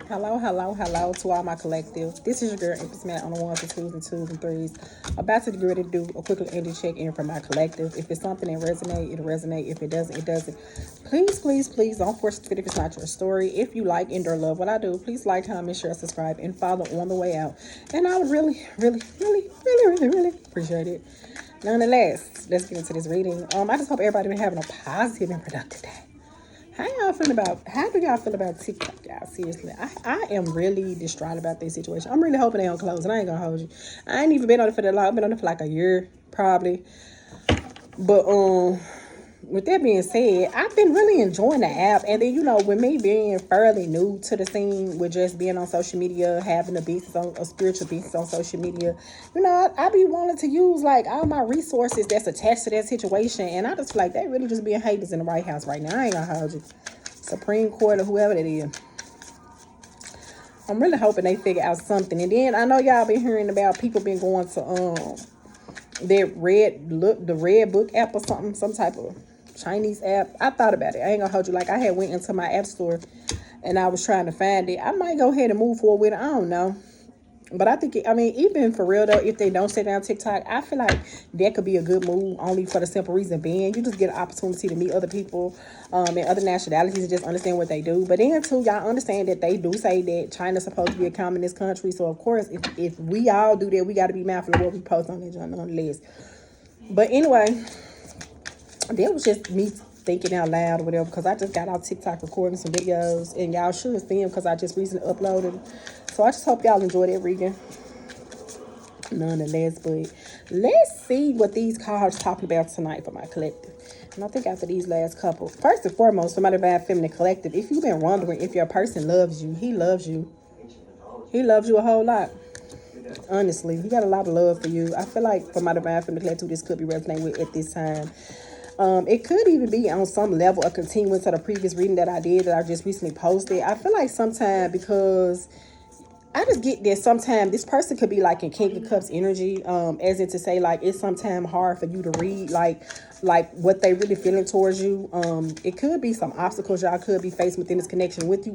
Hello to all my collective. This is your girl, Empress Matt, on the ones and twos and threes. About to get ready to do a quick energy check-in for my collective. If it's something that resonates, it'll resonate. If it doesn't, it doesn't. Please don't force it if it's not your story. If you like and or love what I do, please like, comment, share, subscribe, and follow on the way out. And I would really appreciate it. Nonetheless, let's get into this reading. I just hope everybody been having a positive and productive day. How do y'all feel about TikTok, y'all? Seriously, I am really distraught about this situation. I'm really hoping they don't close, and I ain't gonna hold you. I ain't even been on it for that long. I've been on it for like a year, probably. But with that being said, I've been really enjoying the app. And then, with me being fairly new to the scene, with just being on social media, having a spiritual business on social media, I be wanting to use like all my resources that's attached to that situation. And I just feel like they really just being haters in the White House right now. I ain't gonna hold you. Supreme Court or whoever that is. I'm really hoping they figure out something. And then I know y'all been hearing about people been going to the Red Book app or something, some type of Chinese app. I thought about it. I ain't gonna hold you. Like, I had went into my app store and I was trying to find it. I might go ahead and move forward with it. I don't know. But I think, even for real though, if they don't shut down TikTok, I feel like that could be a good move, only for the simple reason being you just get an opportunity to meet other people and other nationalities and just understand what they do. But then too, y'all understand that they do say that China's supposed to be a communist country. So of course, if we all do that, we got to be mindful of what we post on the list. But anyway, that was just me thinking out loud or whatever, because I just got off TikTok recording some videos, and y'all should see them because I just recently uploaded. So I just hope y'all enjoyed that reading. Nonetheless, but let's see what these cards talking about tonight for my collective. And I think after these last couple, first and foremost, for my divine feminine collective, if you've been wondering if your person loves you, he loves you. He loves you a whole lot. Honestly, he got a lot of love for you. I feel like for my divine feminine collective, this could be resonating with at this time. It could even be on some level a continuance of the previous reading that I did, that I just recently posted. I feel like sometimes, because I just get that sometimes this person could be like in King of Cups energy, as in to say, like, it's sometimes hard for you to read like what they really feeling towards you. It could be some obstacles y'all could be facing within this connection with you.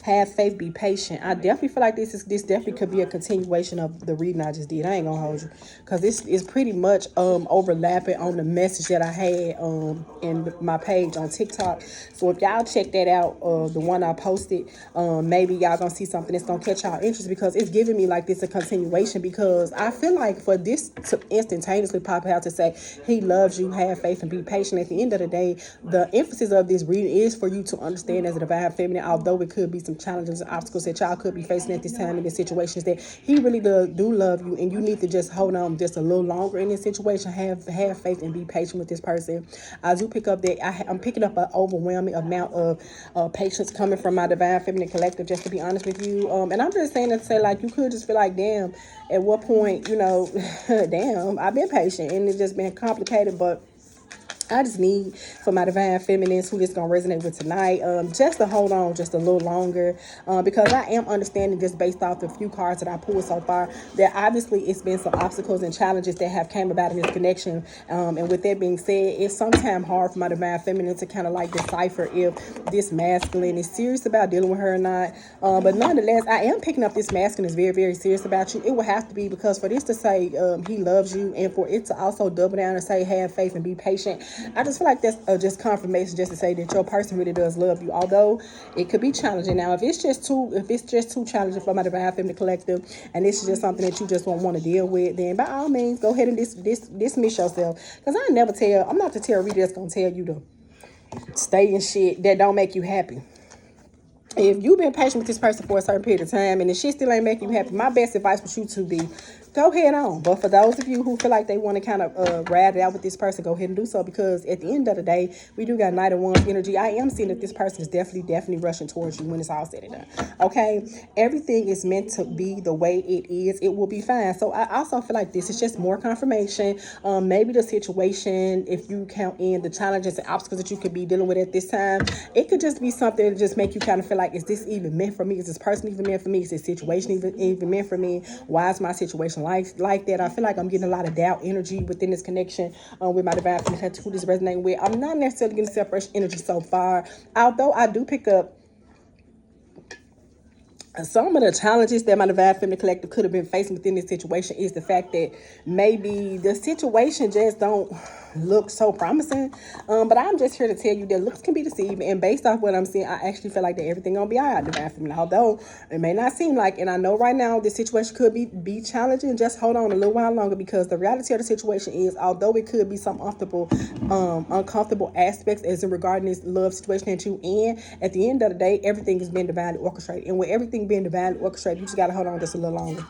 Have faith, be patient. I definitely feel like this definitely could be a continuation of the reading I just did. I ain't gonna hold you, because this is pretty much overlapping on the message that I had in my page on TikTok. So if y'all check that out, the one I posted, maybe y'all gonna see something that's gonna catch y'all interest, because it's giving me like this a continuation. Because I feel like for this to instantaneously pop out to say he loves you, have faith, and be patient, at the end of the day, the emphasis of this reading is for you to understand as a divine feminine, although it could be some challenges and obstacles that y'all could be facing at this time in this situations, that he really do love you, and you need to just hold on just a little longer in this situation. Have faith and be patient with this person. I do pick up that I'm picking up an overwhelming amount of patience coming from my divine feminine collective, just to be honest with you. And I'm just saying that to say, like, you could just feel like, damn, at what point, damn, I've been patient and it's just been complicated. But I just need for my divine feminines who this gonna resonate with tonight, just to hold on just a little longer, because I am understanding, just based off the few cards that I pulled so far, that obviously it's been some obstacles and challenges that have came about in this connection. And with that being said, it's sometimes hard for my divine feminine to kind of like decipher if this masculine is serious about dealing with her or not. But nonetheless, I am picking up this masculine is very, very serious about you. It will have to be, because for this to say he loves you, and for it to also double down and say have faith and be patient, I just feel like that's just confirmation, just to say that your person really does love you, although it could be challenging. Now, if it's just too challenging for my divine feminine collective, and this is just something that you just won't want to deal with, then by all means go ahead and dismiss yourself. Because I'm not the tarot reader that's gonna tell you to stay in shit that don't make you happy. If you've been patient with this person for a certain period of time and the shit still ain't making you happy, my best advice for you to be, go ahead on. But for those of you who feel like they want to kind of ride it out with this person, go ahead and do so, because at the end of the day, we do got Knight of Wands energy. I am seeing that this person is definitely rushing towards you when it's all said and done. Okay? Everything is meant to be the way it is. It will be fine. So I also feel like this is just more confirmation. Maybe the situation, if you count in the challenges and obstacles that you could be dealing with at this time, it could just be something to just make you kind of feel like, is this even meant for me? Is this person even meant for me? Is this situation even meant for me? Why is my situation like that? I feel like I'm getting a lot of doubt energy within this connection with my divine feminine, who this resonating with. I'm not necessarily getting separation energy so far, although I do pick up some of the challenges that my Divine Feminine Collective could have been facing within this situation is the fact that maybe the situation just don't look so promising. But I'm just here to tell you that looks can be deceiving, and based off what I'm seeing, I actually feel like that everything gonna be all right, Divine Feminine. Although it may not seem like, and I know right now this situation could be challenging. Just hold on a little while longer, because the reality of the situation is, although it could be some uncomfortable aspects as in regarding this love situation that you in, at the end of the day, everything is being divinely orchestrated, and with everything being divinely orchestrated, you just gotta hold on just a little longer.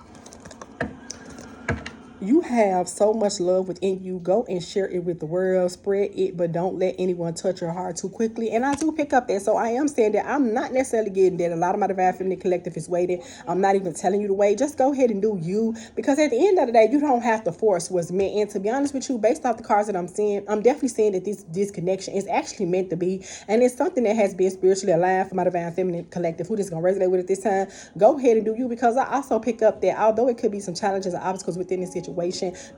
You have so much love within you. Go and share it with the world. Spread it, but don't let anyone touch your heart too quickly. And I do pick up that. So I am saying that I'm not necessarily getting that. A lot of my Divine Feminine Collective is waiting. I'm not even telling you to wait. Just go ahead and do you. Because at the end of the day, you don't have to force what's meant. And to be honest with you, based off the cards that I'm seeing, I'm definitely seeing that this connection is actually meant to be. And it's something that has been spiritually aligned for my Divine Feminine Collective. Who just going to resonate with it this time? Go ahead and do you. Because I also pick up that although it could be some challenges and obstacles within this situation,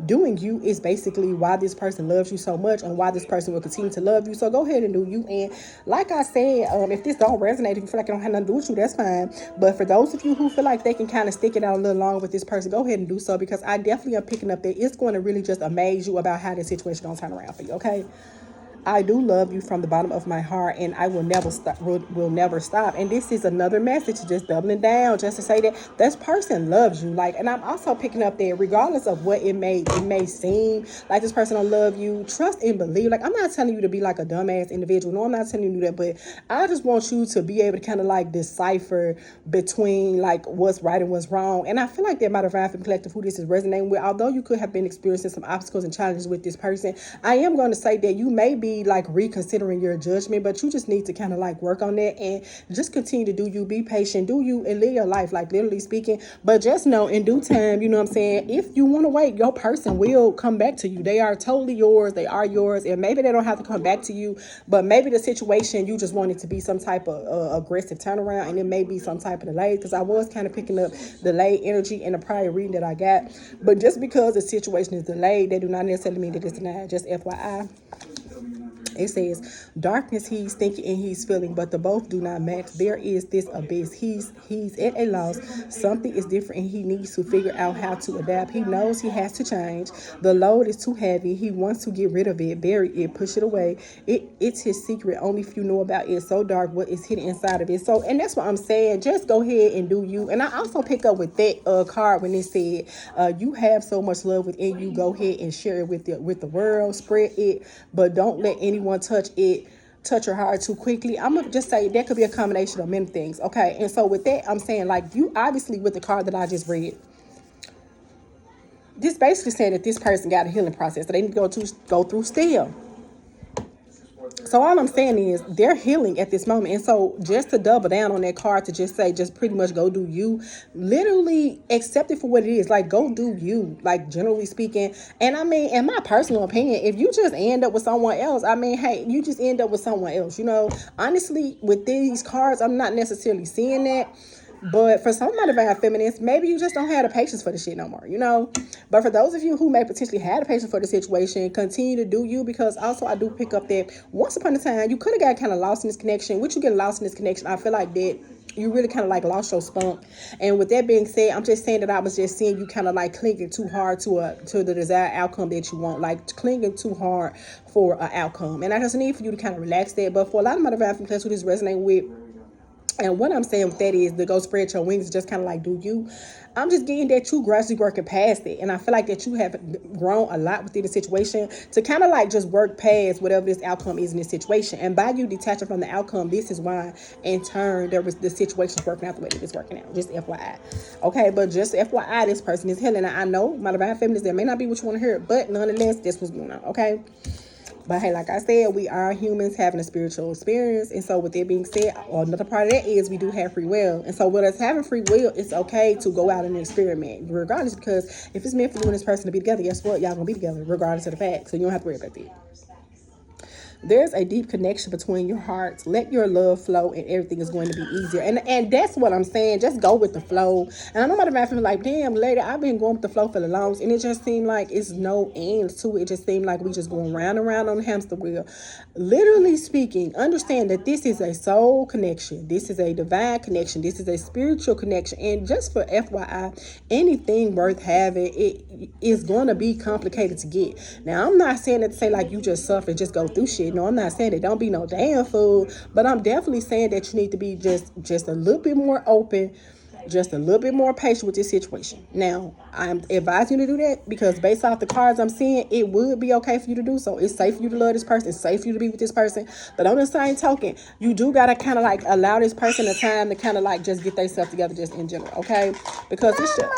doing you is basically why this person loves you so much and why this person will continue to love you. So go ahead and do you. And like I said, if this don't resonate, if you feel like it don't have nothing to do with you, that's fine. But for those of you who feel like they can kind of stick it out a little longer with this person, go ahead and do so, because I definitely am picking up that it's going to really just amaze you about how this situation gonna turn around for you. Okay. I do love you from the bottom of my heart, and I will never stop. Will never stop. And this is another message, just doubling down, just to say that this person loves you. Like, and I'm also picking up that regardless of what it may seem like this person don't love you, trust and believe. Like, I'm not telling you to be like a dumbass individual. No, I'm not telling you that, but I just want you to be able to kind of like decipher between like what's right and what's wrong. And I feel like that my Divine Feminine Collective, who this is resonating with, although you could have been experiencing some obstacles and challenges with this person, I am going to say that you may be like reconsidering your judgment, but you just need to kind of like work on that and just continue to do you, be patient, do you, and live your life, like literally speaking. But just know in due time, you know what I'm saying, if you want to wait, your person will come back to you. They are totally yours. They are yours. And maybe they don't have to come back to you, but maybe the situation, you just want it to be some type of aggressive turnaround, and it may be some type of delay, because I was kind of picking up delayed energy in the prior reading that I got. But just because the situation is delayed, they do not necessarily mean that it's denied. Just FYI. It says, darkness he's thinking and he's feeling, but the both do not match. There is this abyss. He's at a loss. Something is different and he needs to figure out how to adapt. He knows he has to change. The load is too heavy. He wants to get rid of it, bury it, push it away. It's his secret. Only few know about it. So dark what is hidden inside of it. So, and that's what I'm saying. Just go ahead and do you. And I also pick up with that card when it said, you have so much love within you. Go ahead and share it with the world. Spread it, but don't let anyone touch your heart too quickly. I'm gonna just say that could be a combination of many things. Okay. And so with that, I'm saying, like, you obviously, with the card that I just read, this basically saying that this person got a healing process that they need to go through still. So all I'm saying is they're healing at this moment. And so just to double down on that card, to just say, just pretty much go do you, literally accept it for what it is. Like, go do you, like, generally speaking. And I mean, in my personal opinion, if you just end up with someone else, I mean, hey, you just end up with someone else. You know, honestly, with these cards, I'm not necessarily seeing that. But for some of my feminists, maybe you just don't have the patience for the shit no more, you know. But for those of you who may potentially have the patience for the situation, continue to do you, because also I do pick up that once upon a time, you could have got kind of lost in this connection. With you getting lost in this connection, I feel like that you really kind of like lost your spunk. And with that being said, I'm just saying that I was just seeing you kind of like clinging too hard to the desired outcome that you want, like clinging too hard for an outcome. And I just need for you to kind of relax that. But for a lot of my divine friends who this resonate with, and what I'm saying with that is to go spread your wings, just kind of like do you. I'm just getting that you gradually working past it. And I feel like that you have grown a lot within the situation to kind of like just work past whatever this outcome is in this situation. And by you detaching from the outcome, this is why in turn the situation's working out the way that it's working out. Just FYI. Okay, but just FYI, this person is healing. I know my divine feminist, that may not be what you want to hear, but nonetheless, this was going on. Okay. But hey, like I said, we are humans having a spiritual experience. And so with that being said, another part of that is we do have free will. And so with us having free will, it's okay to go out and experiment regardless, because if it's meant for you and this person to be together, guess what? Y'all gonna be together regardless of the fact. So you don't have to worry about that. There's a deep connection between your hearts. Let your love flow and everything is going to be easier. And that's what I'm saying. Just go with the flow. And I know my man feel like, damn, lady, I've been going with the flow for the longest. And it just seemed like it's no end to it. It just seemed like we just going round and round on the hamster wheel. Literally speaking, understand that this is a soul connection. This is a divine connection. This is a spiritual connection. And just for FYI, anything worth having, it is going to be complicated to get. Now, I'm not saying that to say like you just suffer and just go through shit. No, I'm not saying that. Don't be no damn fool. But I'm definitely saying that you need to be just a little bit more open, just a little bit more patient with this situation. Now, I'm advising you to do that because based off the cards I'm seeing, it would be okay for you to do so. It's safe for you to love this person. It's safe for you to be with this person. But on the same token, you do got to kind of like allow this person the time to kind of like just get themselves together just in general, okay? Because it's just...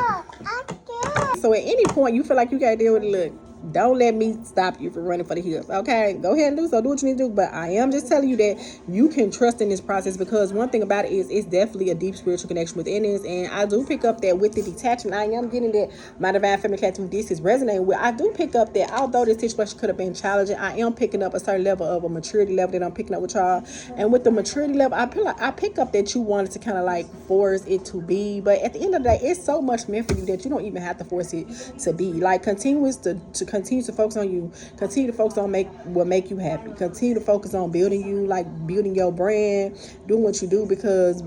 So at any point you feel like you got to deal with it, look, don't let me stop you from running for the hills. Okay, go ahead and do so. Do what you need to do. But I am just telling you that you can trust in this process because one thing about it is it's definitely a deep spiritual connection within this. And I do pick up that with the detachment. I am getting that my divine feminine collective, this is resonating with. I do pick up that although this situation could have been challenging, I am picking up a certain level of a maturity level that I'm picking up with y'all. And with the maturity level, I feel like I pick up that you wanted to kind of like force it to be. But at the end of the day, it's so much meant for you that you don't even have to force it to be. Like continue to focus on you. Continue to focus on what make you happy. Continue to focus on building you, like building your brand, doing what you do, because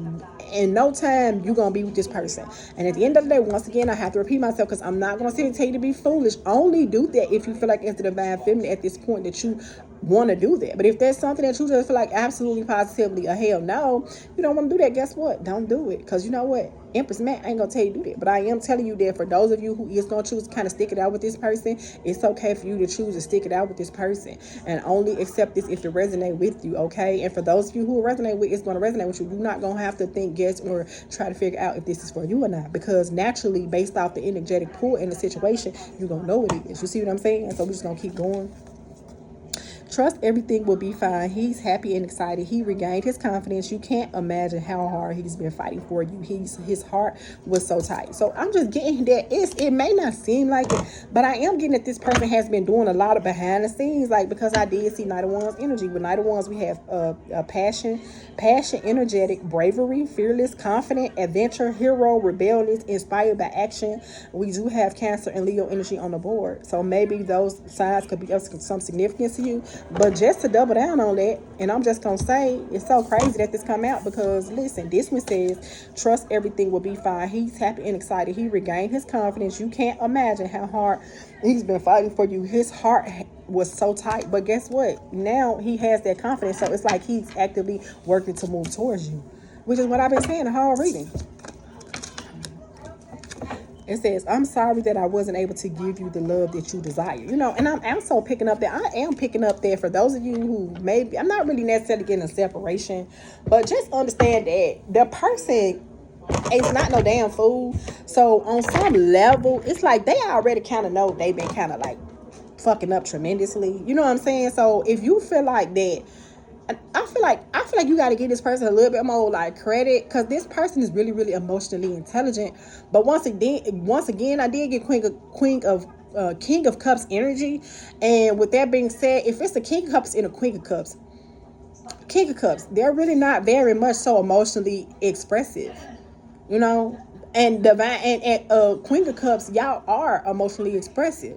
in no time you're gonna be with this person. And at the end of the day, once again, I have to repeat myself because I'm not gonna sit and tell you to be foolish. Only do that if you feel like it's the divine feminine at this point that you want to do that. But if there's something that you just feel like absolutely positively a hell no, you don't want to do that, guess what? Don't do it. Because you know what? Empress Matt ain't gonna tell you to do that. But I am telling you that for those of you who is gonna choose to kind of stick it out with this person, it's okay for you to choose to stick it out with this person and only accept this if it resonate with you, okay? And for those of you who resonate with, it's gonna resonate with you. You're not gonna have to think, guess, or try to figure out if this is for you or not, because naturally, based off the energetic pull in the situation, you're gonna know what it is. You see what I'm saying? And so we're just gonna keep going. Trust everything will be fine. He's happy and excited. He regained his confidence. You can't imagine how hard he's been fighting for you. His heart was so tight. So I'm just getting that it may not seem like it, but I am getting that this person has been doing a lot of behind the scenes, like because I did see Knight of Wands energy. With Knight of Wands, we have passion, energetic, bravery, fearless, confident, adventure, hero, rebellious, inspired by action. We do have Cancer and Leo energy on the board. So maybe those signs could be of some significance to you. But just to double down on that, and I'm just going to say, it's so crazy that this come out because, listen, this one says, trust everything will be fine. He's happy and excited. He regained his confidence. You can't imagine how hard he's been fighting for you. His heart was so tight. But guess what? Now he has that confidence. So it's like he's actively working to move towards you, which is what I've been saying the whole reading. It says, I'm sorry that I wasn't able to give you the love that you desire. You know, and I'm also picking up that for those of you who maybe, I'm not really necessarily getting a separation, but just understand that the person is not no damn fool. So on some level, it's like they already kind of know they've been kind of like fucking up tremendously. You know what I'm saying? So if you feel like that, I feel like you got to give this person a little bit more like credit, because this person is really, really emotionally intelligent. But once again, I did get King of Cups energy, and with that being said, if it's a King of Cups and a Queen of Cups, they're really not very much so emotionally expressive, you know. And divine and Queen of Cups, y'all are emotionally expressive.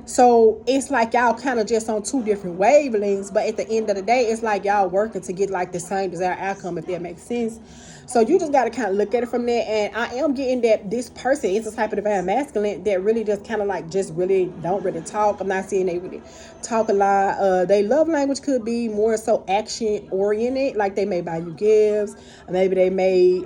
So it's like y'all kind of just on two different wavelengths, but at the end of the day, it's like y'all working to get like the same desired outcome, if that makes sense. So you just got to kind of look at it from there. And I am getting that this person is a type of divine masculine that really just kind of like just really don't really talk. I'm not saying they really talk a lot. They love language could be more so action oriented, like they may buy you gifts, maybe they may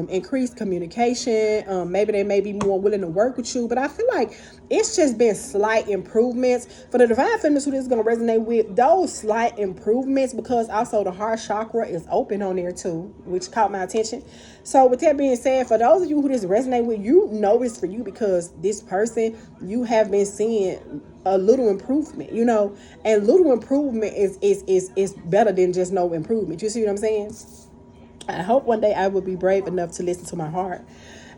increase communication, maybe they may be more willing to work with you. But I feel like it's just been slight improvements for the divine feminines who this is going to resonate with. Those slight improvements, because also the heart chakra is open on there too, which caught my attention. So with that being said, for those of you who this resonate with, you know it's for you, because this person, you have been seeing a little improvement, you know, and little improvement is better than just no improvement. You see what I'm saying? I hope one day I will be brave enough to listen to my heart.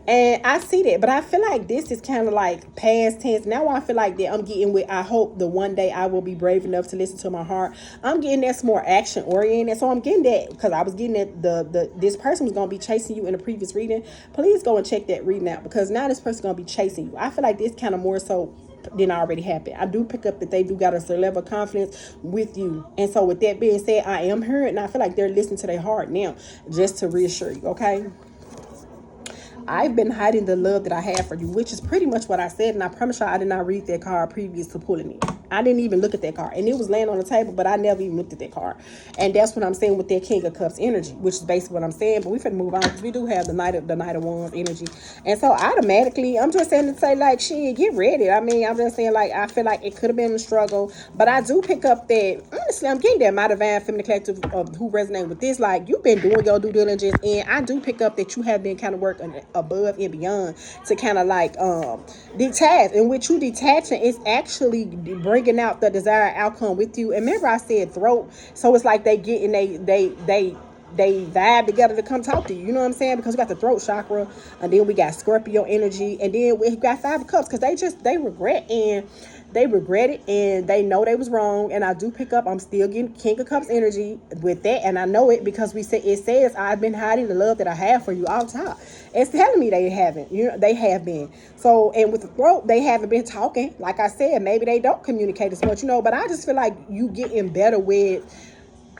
And I see that, but I feel like this is kind of like past tense. Now I feel like that I'm getting with, I hope the one day I will be brave enough to listen to my heart. I'm getting that's more action oriented. So I'm getting that because I was getting that the this person was going to be chasing you in the previous reading. Please go and check that reading out because now this person's going to be chasing you. I feel like this kind of more so than already happened. I do pick up that they do got a certain level of confidence with you. And so with that being said, I am heard and I feel like they're listening to their heart now just to reassure you, okay? I've been hiding the love that I have for you, which is pretty much what I said. And I promise you, I did not read that card previous to pulling it. I didn't even look at that card. And it was laying on the table, but I never even looked at that card. And that's what I'm saying with that King of Cups energy, which is basically what I'm saying. But we finna move on because we do have the Knight of Wands energy. And so automatically, I'm just saying to say, like, shit, get ready. I mean, I'm just saying, like, I feel like it could have been a struggle. But I do pick up that, honestly, I'm getting that my divine feminine collective of who resonate with this. Like, you've been doing your due diligence. And I do pick up that you have been kind of working above and beyond to kind of like detach. And with you detaching, it's actually bringing out the desired outcome with you. And remember I said throat, so it's like they get in they vibe together to come talk to you. You know what I'm saying? Because we got the throat chakra, and then we got Scorpio energy, and then we got Five of Cups because they regret it and they know they was wrong. And I do pick up, I'm still getting King of Cups energy with that, and I know it because it says I've been hiding the love that I have for you all time. It's telling me they haven't. You know, they have been. So, and with the throat, they haven't been talking. Like I said, maybe they don't communicate as much, but I just feel like you getting better with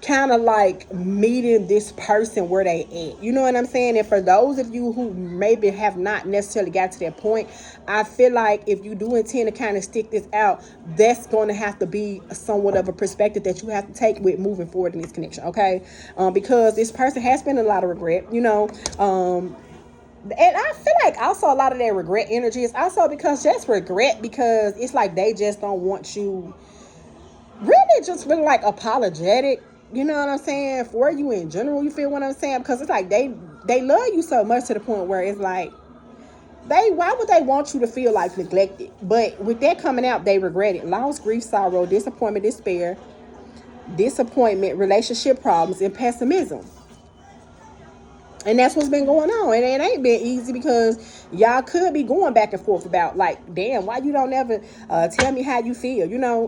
kind of like meeting this person where they at. You know what I'm saying? And for those of you who maybe have not necessarily got to that point, I feel like if you do intend to kind of stick this out, that's going to have to be somewhat of a perspective that you have to take with moving forward in this connection, okay? Because this person has been a lot of regret, and I feel like also a lot of that regret energy is also because just regret, because it's like they just don't want you really just really like apologetic, you know what I'm saying, for you in general. You feel what I'm saying? Because it's like they love you so much to the point where it's like why would they want you to feel like neglected? But with that coming out, they regret it. Loss, grief, sorrow, disappointment, despair, relationship problems, and pessimism. And that's what's been going on. And it ain't been easy because y'all could be going back and forth about like, damn, why you don't ever tell me how you feel,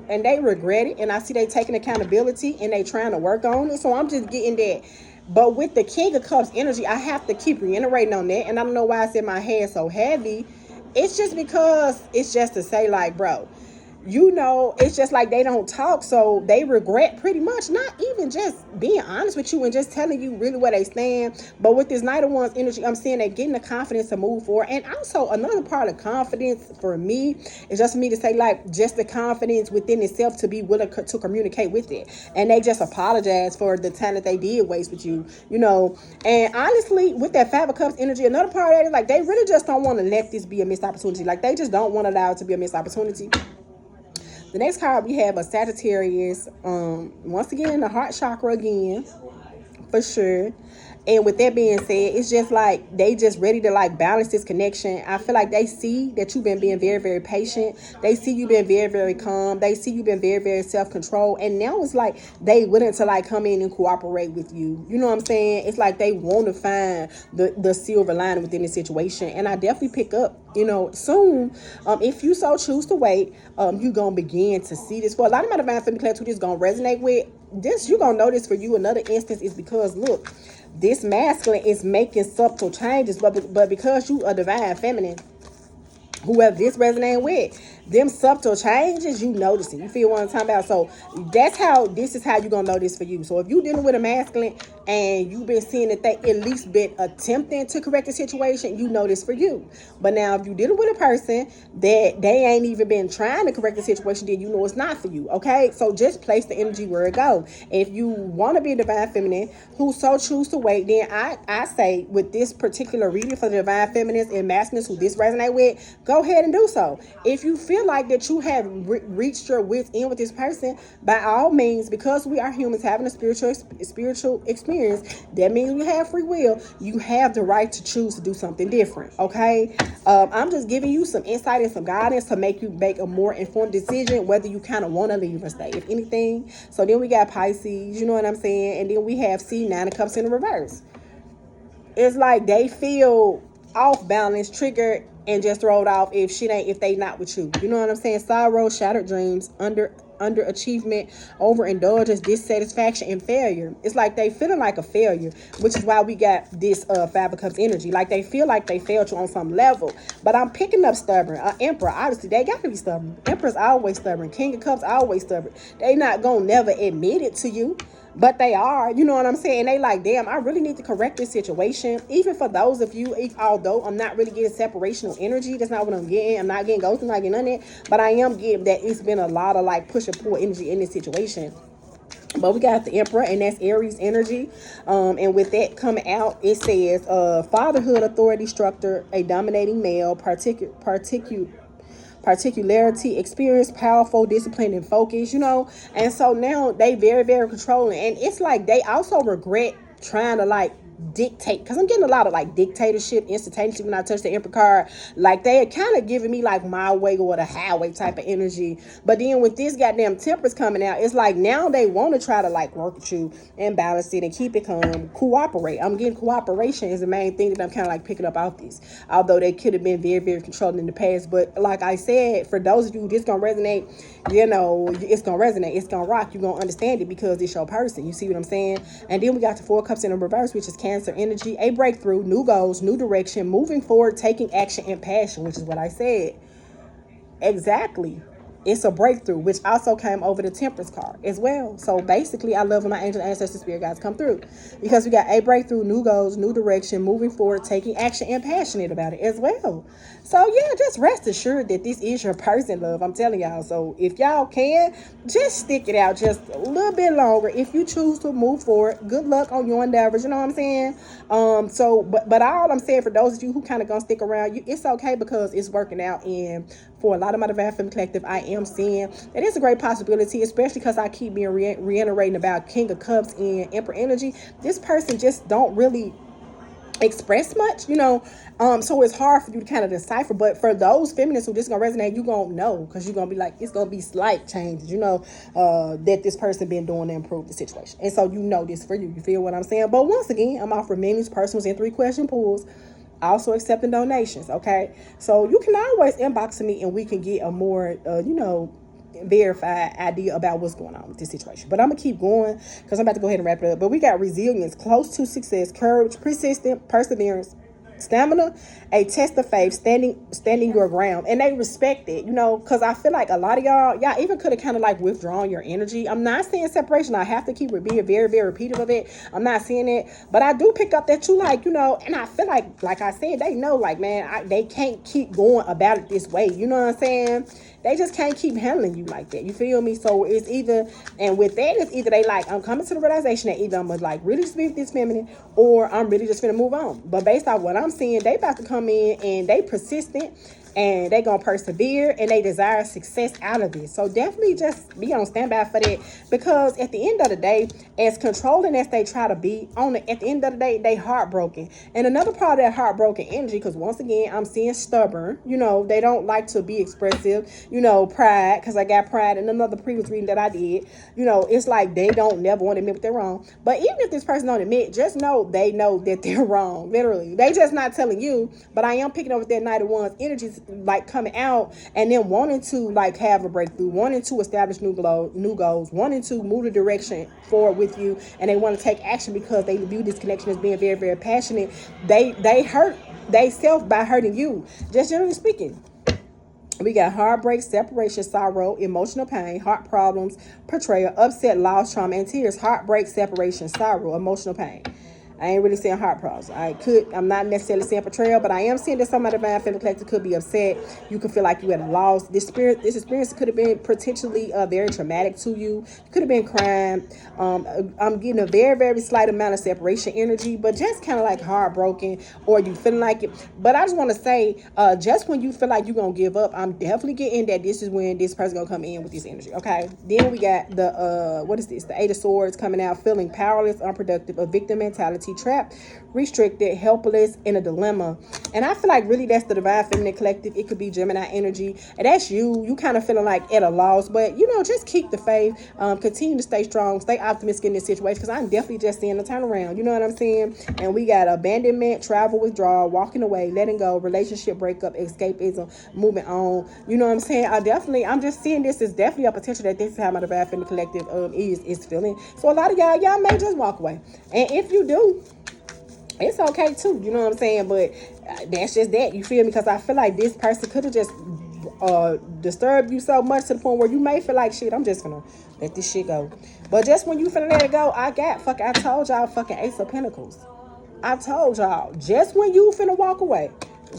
and they regret it. And I see they taking accountability and they trying to work on it. So I'm just getting that. But with the King of Cups energy, I have to keep reiterating on that. And I don't know why it's in my head so heavy. It's just because it's just to say like, bro, it's just like they don't talk, so they regret pretty much not even just being honest with you and just telling you really where they stand. But with this Knight of Wands energy, I'm seeing they're getting the confidence to move forward. And also another part of confidence for me is just for me to say like just the confidence within itself to be willing to communicate with it. And they just apologize for the time that they did waste with you, And honestly, with that Five of Cups energy, another part of it is like they really just don't want to let this be a missed opportunity. Like they just don't want to allow it to be a missed opportunity. The next card we have a Sagittarius. Once again, the heart chakra again, for sure. And with that being said, it's just like they just ready to like balance this connection. I feel like they see that you've been being very, very patient. They see you been very, very calm. They see you been very, very self-controlled. And now it's like they willing to like come in and cooperate with you. You know what I'm saying? It's like they want to find the silver lining within the situation. And I definitely pick up, soon. If you so choose to wait, you're going to begin to see this. For a lot of my divine feminine class who this going to resonate with, this you're going to notice for you. Another instance is because, look, this masculine is making subtle changes, but because you are divine feminine, whoever this resonating with, them subtle changes, you notice it. You feel what I'm talking about? So this is how you're going to know this for you. So if you dealing with a masculine and you've been seeing that they at least been attempting to correct the situation, you know this for you. But now if you're dealing with a person that they ain't even been trying to correct the situation, then you know it's not for you, okay? So just place the energy where it go. If you want to be a divine feminine who so choose to wait, then I say with this particular reading for the divine feminines and masculines who this resonate with, go ahead and do so. If you feel like that you have reached your wits end with this person, by all means, because we are humans having a spiritual experience, that means we have free will. You have the right to choose to do something different, okay? I'm just giving you some insight and some guidance to make you make a more informed decision whether you kind of want to leave or stay, if anything. So then we got Pisces, you know what I'm saying? And then we have Nine of Cups in the reverse. It's like they feel off balance, triggered, and just throw it off if they not with you. You know what I'm saying? Sorrow, shattered dreams, underachievement, overindulgence, dissatisfaction, and failure. It's like they feeling like a failure, which is why we got this Five of Cups energy. Like they feel like they failed you on some level. But I'm picking up stubborn. Emperor, obviously, they got to be stubborn. Emperor's always stubborn. King of Cups always stubborn. They not gonna never admit it to you. But they are, you know what I'm saying? They like, damn, I really need to correct this situation. Even for those of you, although I'm not really getting separational energy, that's not what I'm getting. I'm not getting ghosted, I'm not getting none of that. But I am getting that it's been a lot of like push and pull energy in this situation. But we got the Emperor, and that's Aries energy. And with that coming out, it says fatherhood, authority structure, a dominating male, particularity, experience, powerful, disciplined, and focused, and so now they very, very controlling. And it's like they also regret trying to like dictate, because I'm getting a lot of like dictatorship, instantaneously when I touch the Emperor card. Like they are kind of giving me like my way or the highway type of energy. But then with this goddamn Temperance coming out, it's like now they want to try to like work with you and balance it and keep it calm, cooperate. I'm getting cooperation is the main thing that I'm kind of like picking up off this. Although they could have been very, very controlling in the past. But like I said, for those of you this gonna resonate, it's gonna resonate, it's gonna rock. You're gonna understand it because it's your person. You see what I'm saying? And then we got the Four Cups in the reverse, which is Cancer energy, a breakthrough, new goals, new direction, moving forward, taking action and passion, which is what I said. Exactly. It's a breakthrough, which also came over the Temperance card as well. So basically, I love when my angel, ancestor, spirit guides come through, because we got a breakthrough, new goals, new direction, moving forward, taking action, and passionate about it as well. So yeah, just rest assured that this is your person, love. I'm telling y'all. So if y'all can, just stick it out just a little bit longer. If you choose to move forward, good luck on your endeavors. You know what I'm saying? But all I'm saying for those of you who kind of gonna stick around, it's okay because it's working out. And for a lot of my Divine Feminine Collective, I am seeing that it's a great possibility, especially because I keep being reiterating about King of Cups and Emperor energy. This person just don't really express much. So it's hard for you to kind of decipher. But for those feminists who just gonna resonate, you gonna know, because you're gonna be like, it's gonna be slight changes, that this person been doing to improve the situation. And so this for you. You feel what I'm saying? But once again, I'm offering menus, personals, and 3-question pools. Also accepting donations, okay? So you can always inbox me and we can get a more, verified idea about what's going on with this situation. But I'm gonna keep going because I'm about to go ahead and wrap it up. But we got resilience, close to success, courage, persistent, perseverance, stamina, a test of faith, standing your ground. And they respect it, because I feel like a lot of y'all even could have kind of like withdrawn your energy. I'm not saying separation. I have to keep being very, very repeative of it. I'm not saying it, but I do pick up that you and I feel like I said, they know, like, man, they can't keep going about it this way. You know what I'm saying? They just can't keep handling you like that. You feel me? So it's either, and with that, it's either they like, I'm coming to the realization that either I'm gonna like really speak this feminine, or I'm really just gonna move on. But based on what I'm seeing, they about to come in and they persistent, and they gonna persevere, and they desire success out of this. So definitely just be on standby for that, because at the end of the day, as controlling as they try to be, at the end of the day, they heartbroken. And another part of that heartbroken energy, because once again, I'm seeing stubborn. They don't like to be expressive. Pride, because I got pride in another previous reading that I did. It's like they don't never want to admit they're wrong. But even if this person don't admit, just know they know that they're wrong. Literally, they just not telling you. But I am picking up with that Knight of Wands energies, like coming out and then wanting to like have a breakthrough, wanting to establish new goals, wanting to move the direction forward with you, and they want to take action because they view this connection as being very, very passionate. They hurt they self by hurting you, just generally speaking. We got heartbreak, separation, sorrow, emotional pain, heart problems, betrayal, upset, loss, trauma, and tears. Heartbreak, separation, sorrow, emotional pain. I ain't really saying heart problems. I'm not necessarily saying betrayal, but I am saying that somebody in the Divine Feminine Collective could be upset. You could feel like you had a loss. This experience could have been potentially very traumatic to you. You could have been crying. I'm getting a very, very slight amount of separation energy, but just kind of like heartbroken, or you feeling like it. But I just want to say, just when you feel like you're going to give up, I'm definitely getting that this is when this person going to come in with this energy, okay? Then we got the, what is this? The Eight of Swords coming out, feeling powerless, unproductive, a victim mentality, identity, trapped, restricted, helpless, in a dilemma. And I feel like really that's the Divine Feminine Collective. It could be Gemini energy, and that's you kind of feeling like at a loss, but just keep the faith, continue to stay strong, stay optimistic in this situation, because I'm definitely just seeing a turnaround, you know what I'm saying? And we got abandonment, travel, withdrawal, walking away, letting go, relationship breakup, escapism, moving on, you know what I'm saying? I'm just seeing this is definitely a potential that this is how my Divine Feminine Collective is feeling. So a lot of y'all may just walk away, and if you do, it's okay too, you know what I'm saying? But that's just that, you feel me? Because I feel like this person could have just disturbed you so much to the point where you may feel like, shit, I'm just gonna let this shit go. But just when you finna let it go, I told y'all, fucking Ace of Pentacles. I told y'all, just when you finna walk away,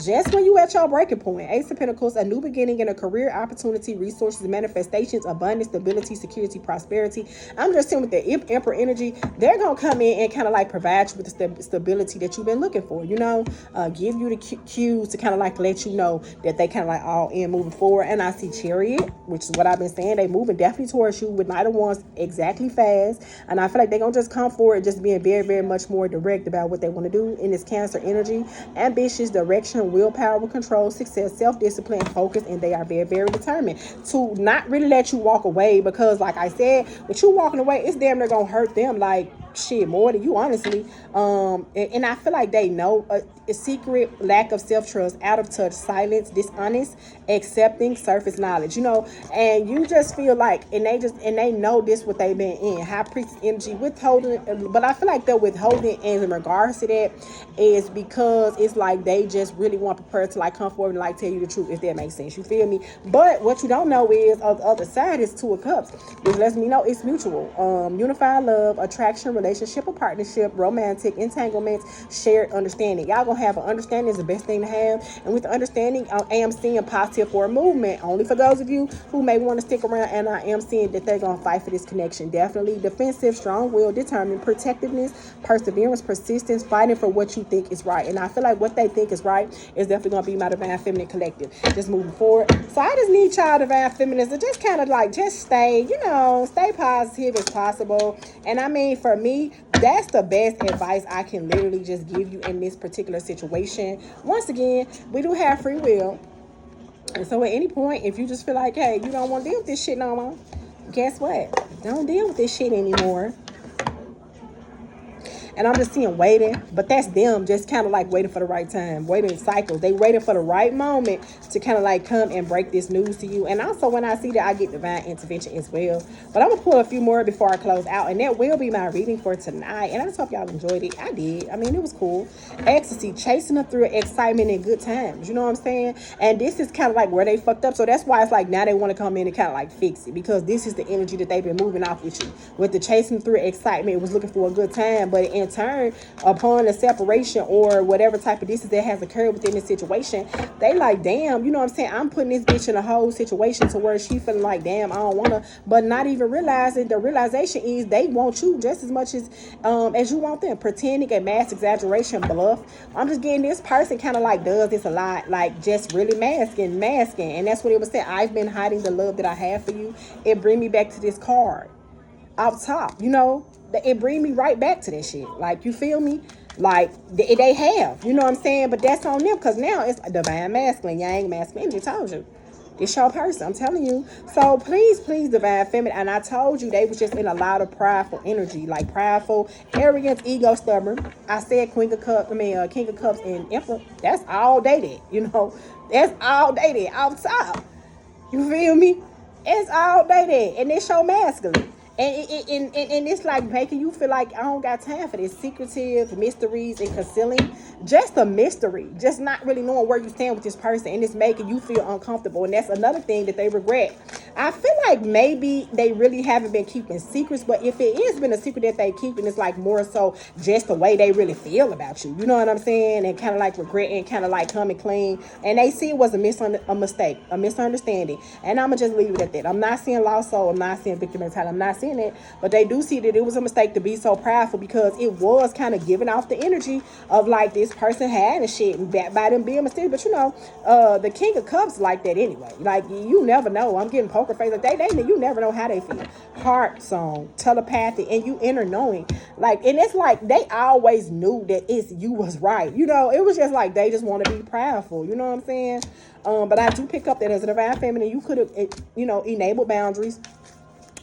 just when you at your breaking point, Ace of Pentacles, a new beginning in a career, opportunity, resources, manifestations, abundance, stability, security, prosperity. I'm just saying with the Emperor energy, they're going to come in and kind of like provide you with the stability that you've been looking for, give you the cues to kind of like let you know that they kind of like all in moving forward. And I see Chariot, which is what I've been saying. They moving definitely towards you with Knight of Wands exactly fast. And I feel like they're going to just come forward just being very, very much more direct about what they want to do in this Cancer energy. Ambitious, direction, willpower, control, success, self-discipline, focus, and they are very, very determined to not really let you walk away, because like I said, with you walking away, it's damn near gonna hurt them like shit more than you, honestly. And I feel like they know a secret, lack of self-trust, out of touch, silence, dishonest, accepting, surface knowledge, and you just feel like, and they know this what they've been in high priestess energy, withholding. But I feel like they're withholding in regards to that is because it's like they just really want the person to like come forward and like tell you the truth, if that makes sense, you feel me? But what you don't know is on the other side is Two of Cups, which lets me know it's mutual. Unified love, attraction, relationship or partnership, romantic entanglements, shared understanding. Y'all gonna have an understanding is the best thing to have. And with the understanding, I am seeing positive for a movement, only for those of you who may want to stick around. And I am seeing that they're gonna fight for this connection. Definitely defensive, strong will, determined, protectiveness, perseverance, persistence, fighting for what you think is right. And I feel like what they think is right is definitely gonna be my Divine Feminine Collective just moving forward. So I just need y'all Divine Feminists to just kind of like just stay positive as possible. And I mean, for me, that's the best advice I can literally just give you in this particular situation. Once again, we do have free will. And so at any point, if you just feel like, hey, you don't want to deal with this shit no more, guess what? Don't deal with this shit anymore. And I'm just seeing waiting, but that's them just kind of like waiting for the right time, waiting in cycles. They waiting for the right moment to kind of like come and break this news to you. And also when I see that, I get divine intervention as well. But I'm going to pull a few more before I close out. And that will be my reading for tonight. And I just hope y'all enjoyed it. I did. I mean, it was cool. Ecstasy, chasing them through excitement and good times. You know what I'm saying? And this is kind of like where they fucked up. So that's why it's like now they want to come in and kind of like fix it. Because this is the energy that they've been moving off with you. With the chasing through excitement, it was looking for a good time. But in turn, upon a separation or whatever type of distance that has occurred within this situation, they like, damn, you know what I'm saying? I'm putting this bitch in a whole situation to where she feeling like, damn, I don't want to, but not even realizing the realization is they want you just as much as you want them. Pretending, a mass exaggeration, bluff. I'm just getting this person kind of like does this a lot, like just really masking. And that's what it was saying. I've been hiding the love that I have for you. It bring me back to this card out top, it bring me right back to that shit. Like, you feel me? Like, they have, you know what I'm saying? But that's on them, because now it's divine masculine, yang masculine. I told you. It's your person, I'm telling you. So please, Divine Feminine. And I told you they was just in a lot of prideful energy, like prideful, arrogance, ego, stubborn. I said King of Cups and Emperor. That's all they did, That's all they did outside. You feel me? It's all they did. And it's your masculine. And it's like making you feel like I don't got time for this. Secretive, mysteries, and concealing. Just a mystery. Just not really knowing where you stand with this person. And it's making you feel uncomfortable. And that's another thing that they regret. I feel like maybe they really haven't been keeping secrets. But if it has been a secret that they keep, and it's like more so just the way they really feel about you. You know what I'm saying? And kind of like regret and kind of like coming clean. And they see it was a mistake, a misunderstanding. And I'm going to just leave it at that. I'm not seeing lost soul. I'm not seeing victim mentality. I'm not seeing it, but they do see that it was a mistake to be so prideful, because it was kind of giving off the energy of like this person had and shit, and by them being mysterious. But the King of Cups like that anyway. Like, you never know. I'm getting poker poker face. Like you never know how they feel. Heart song, telepathy, and you inner knowing. Like, and it's like they always knew that you was right. You know, it was just like they just want to be proudful. You know what I'm saying? But I do pick up that as a divine feminine, you could have, enabled boundaries.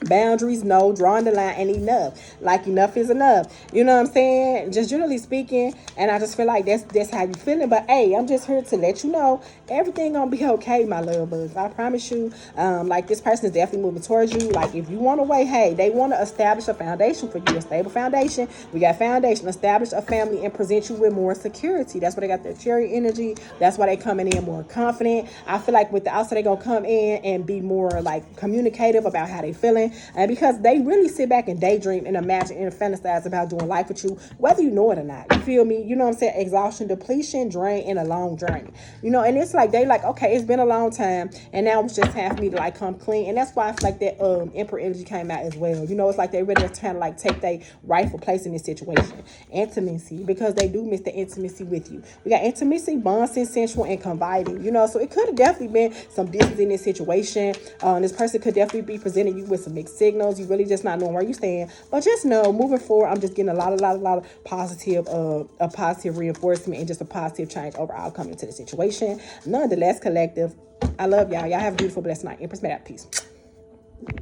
Boundaries, no, drawing the line, and enough. Like, enough is enough. You know what I'm saying? Just generally speaking, and I just feel like that's how you feeling. But hey, I'm just here to let you know everything gonna be okay, my love bugs. I promise you. Like, this person is definitely moving towards you. Like, if you want to wait, hey, they want to establish a foundation for you, a stable foundation. We got foundation, establish a family, and present you with more security. That's why they got their cherry energy. That's why they coming in more confident. I feel like with the outside, they gonna come in and be more like communicative about how they feeling. And because they really sit back and daydream and imagine and fantasize about doing life with you, whether you know it or not. You feel me? You know what I'm saying? Exhaustion, depletion, drain, and a long journey. You know, and it's like they like, okay, it's been a long time, and now it's just time for me to like come clean. And that's why I feel like that Emperor energy came out as well. You know, it's like they really trying to like take their rightful place in this situation. Intimacy, because they do miss the intimacy with you. We got intimacy, bond, sensual, and confiding. You know, so it could have definitely been some distance in this situation. This person could definitely be presenting you with some mixed signals. You really just not knowing where you stand. But just know, moving forward, I'm just getting a lot of positive, a positive reinforcement and just a positive change overall coming into the situation. Nonetheless, collective, I love y'all. Y'all have a beautiful, blessed night. Empress Mad. Peace.